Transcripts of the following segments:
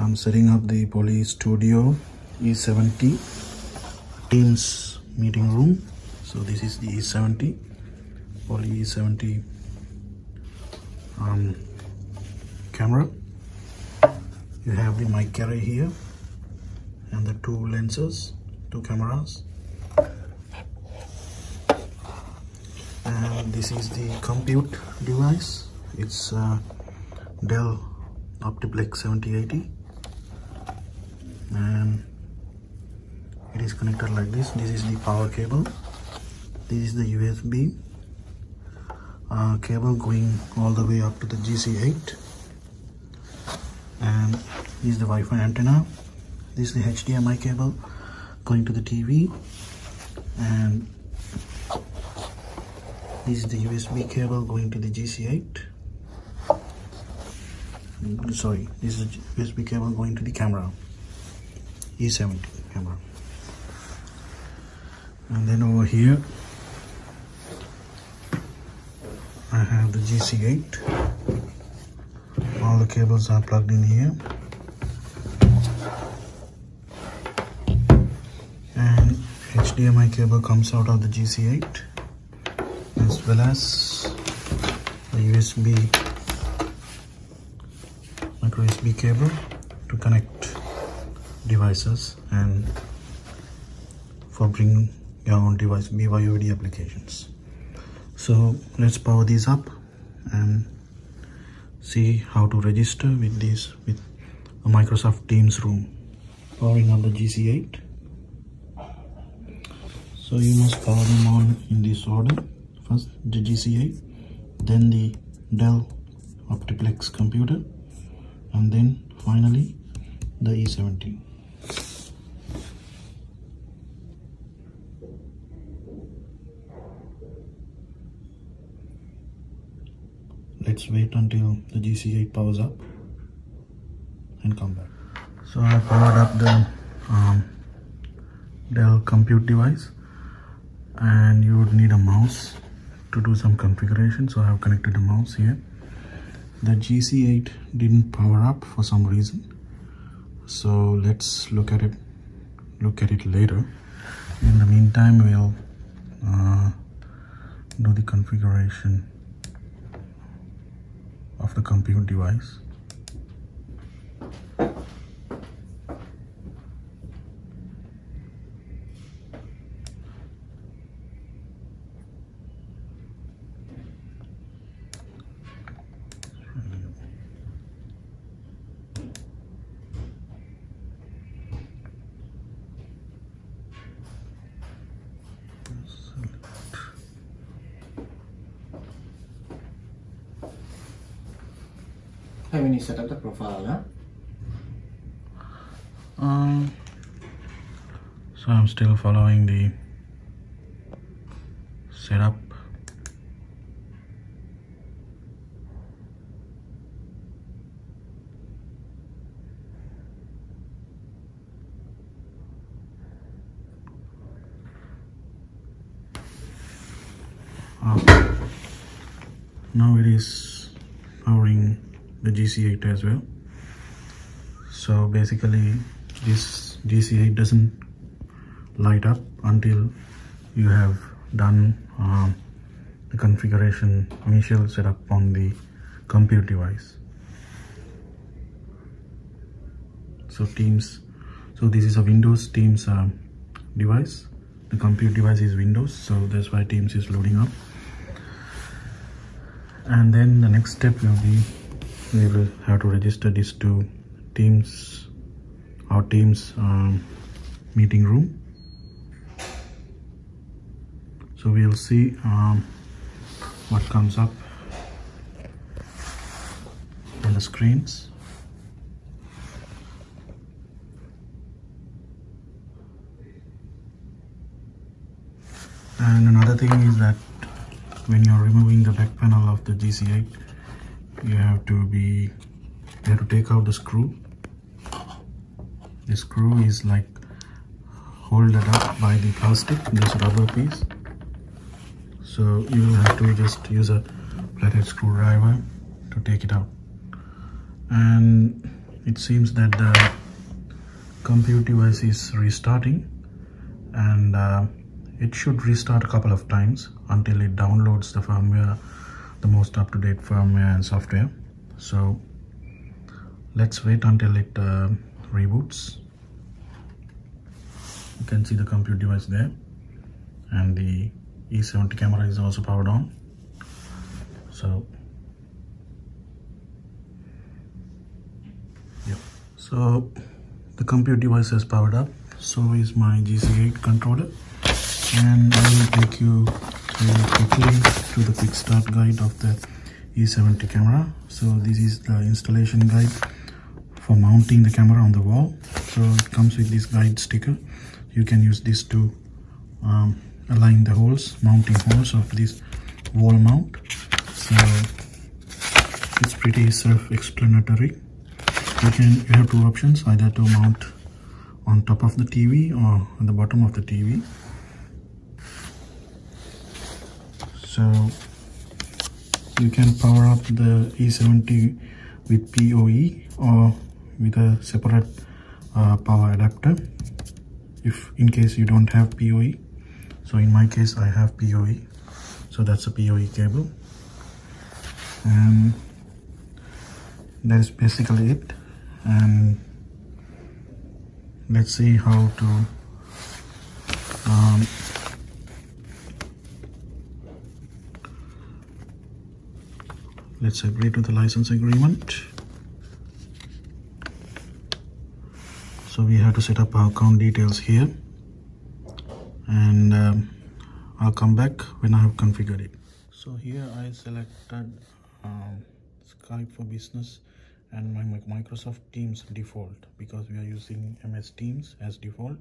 I'm setting up the Pol Studio E70 Teams meeting room. So this is the E70 Pol E70 camera. You have the mic carrier here and the two lenses, two cameras, and this is the compute device. It's Dell Optiplex 7080, and it is connected like this. This is the power cable. This is the USB cable going all the way up to the GC8, and this is the Wi-Fi antenna. This is the HDMI cable going to the TV, and this is the USB cable going to the GC8. Sorry, this is the USB cable going to the camera, E70 camera. And then over here I have the GC8. All the cables are plugged in here, and HDMI cable comes out of the GC8, as well as the USB micro USB cable to connect devices and for bringing your own device BYOD applications. So let's power these up and see how to register with these with a Microsoft Teams room. Powering up the GC8. So you must power them on in this order. First the GC8, then the Dell Optiplex computer, and then finally the E70. Let's wait until the GC8 powers up and come back. So I powered up the Dell compute device, and you would need a mouse to do some configuration. So I have connected the mouse here. The GC8 didn't power up for some reason, so let's look at it later. In the meantime, we'll do the configuration of the compute device. Have you set up the profile, huh? So I'm still following the setup. Now it is powering the GC8 as well. So basically this GC8 doesn't light up until you have done the configuration initial setup on the compute device. So this is a Windows Teams device. The compute device is Windows, so that's why Teams is loading up. And then the next step will be we will have to register these two Teams, our Teams meeting room. So we'll see what comes up on the screens. And another thing is that when you're removing the back panel of the GC8, you have to take out the screw. The screw is like holded up by the plastic, this rubber piece. So you will have to just use a flathead screwdriver to take it out. And it seems that the compute device is restarting, and it should restart a couple of times until it downloads the firmware, the most up-to-date firmware and software. So let's wait until it reboots. You can see the compute device there, and the E70 camera is also powered on. So yeah, so the compute device is powered up, so is my GC8 controller, and I will take you quickly to the quick start guide of the E70 camera. So this is the installation guide for mounting the camera on the wall. So it comes with this guide sticker. You can use this to align the holes, mounting holes of this wall mount. So it's pretty self-explanatory. You have two options, either to mount on top of the TV or on the bottom of the TV. So you can power up the E70 with PoE or with a separate power adapter, if in case you don't have PoE. So in my case I have PoE, so that's a PoE cable, and that is basically it. And let's see how to let's agree to the license agreement. So we have to set up our account details here, and I'll come back when I have configured it. So here I selected Skype for Business and my Microsoft Teams default, because we are using MS Teams as default.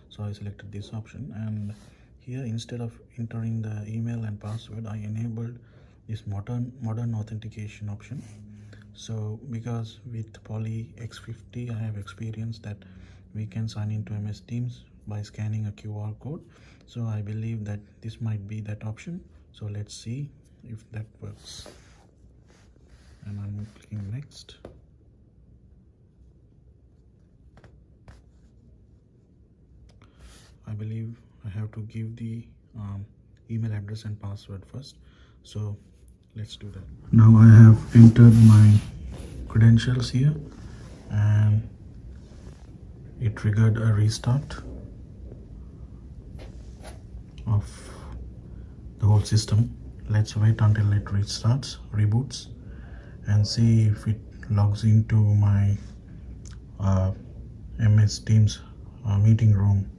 So I selected this option, and here instead of entering the email and password, I enabled this modern authentication option. So because with Poly X50 I have experienced that we can sign into MS Teams by scanning a QR code. So I believe that this might be that option. So let's see if that works, and I'm clicking next. I believe I have to give the email address and password first, so let's do that. Now I have entered my credentials here, and it triggered a restart of the whole system. Let's wait until it restarts, reboots, and see if it logs into my MS Teams meeting room.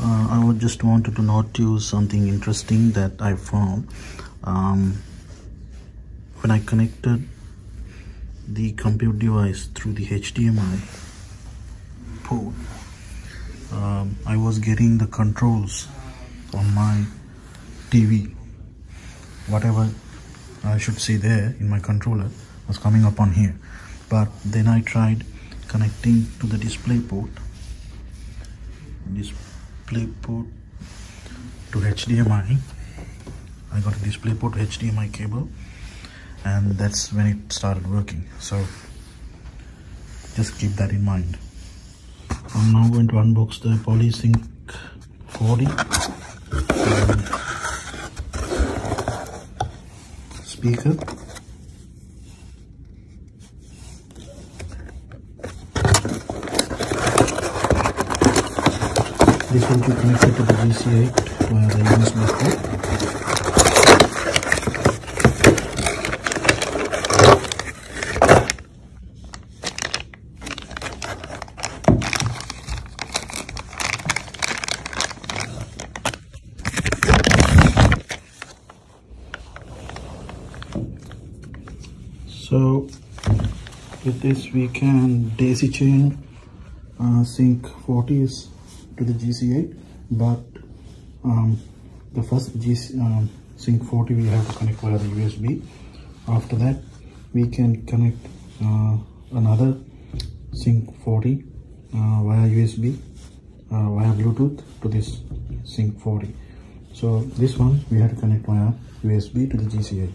I just wanted to note you something interesting that I found. When I connected the compute device through the HDMI port, I was getting the controls on my TV. Whatever I should see there in my controller was coming up on here. But then I tried connecting to the display port. to HDMI. I got a DisplayPort HDMI cable, and that's when it started working. So just keep that in mind. I'm now going to unbox the Pol Sync 40 speaker. This will be connected to the GC8 via the USB port. So with this we can daisy chain Sync 40s to the GC8, but the first Sync 40 we have to connect via the USB. After that we can connect another Sync 40 via USB, via Bluetooth to this Sync 40. So this one we have to connect via USB to the GC8.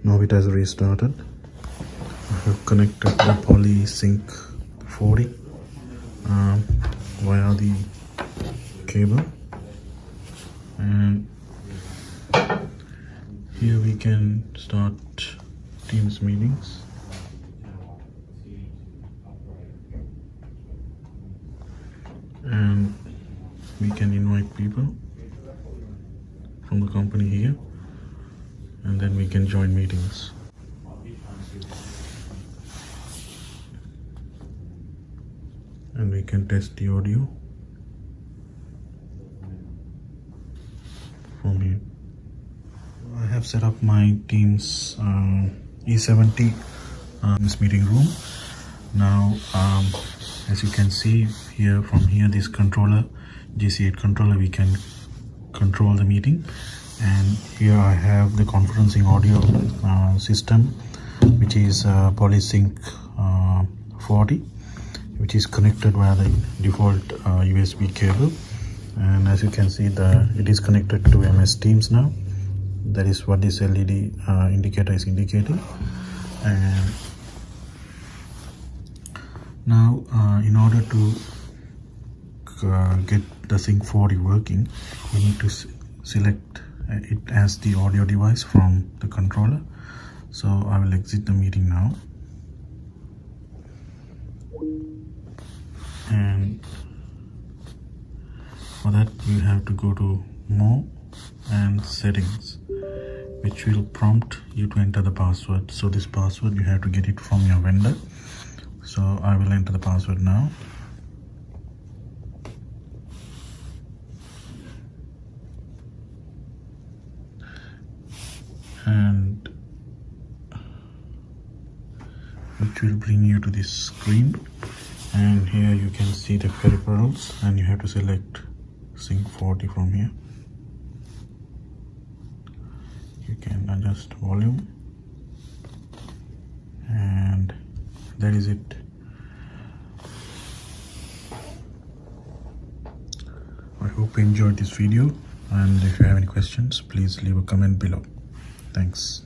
Now it has restarted. I have connected the Pol Sync 40 via the cable, and here we can start Teams meetings. And we can invite people from the company here, and then we can join meetings. And we can test the audio from here. I have set up my Teams E70 this meeting room. Now as you can see here, from here, this controller, GC8 controller, we can control the meeting. And here I have the conferencing audio system, which is Pol Sync 40, which is connected via the default USB cable. And as you can see, it is connected to MS Teams now. That is what this LED indicator is indicating. And now in order to get the Sync 40 working, we need to select it as the audio device from the controller. So I will exit the meeting now, and for that you have to go to More and Settings, which will prompt you to enter the password. So this password you have to get it from your vendor. So I will enter the password now. And which will bring you to this screen, and here you can see the peripherals, and you have to select Sync 40 from here. You can adjust volume, and that is it. I hope you enjoyed this video, and if you have any questions, please leave a comment below. Thanks.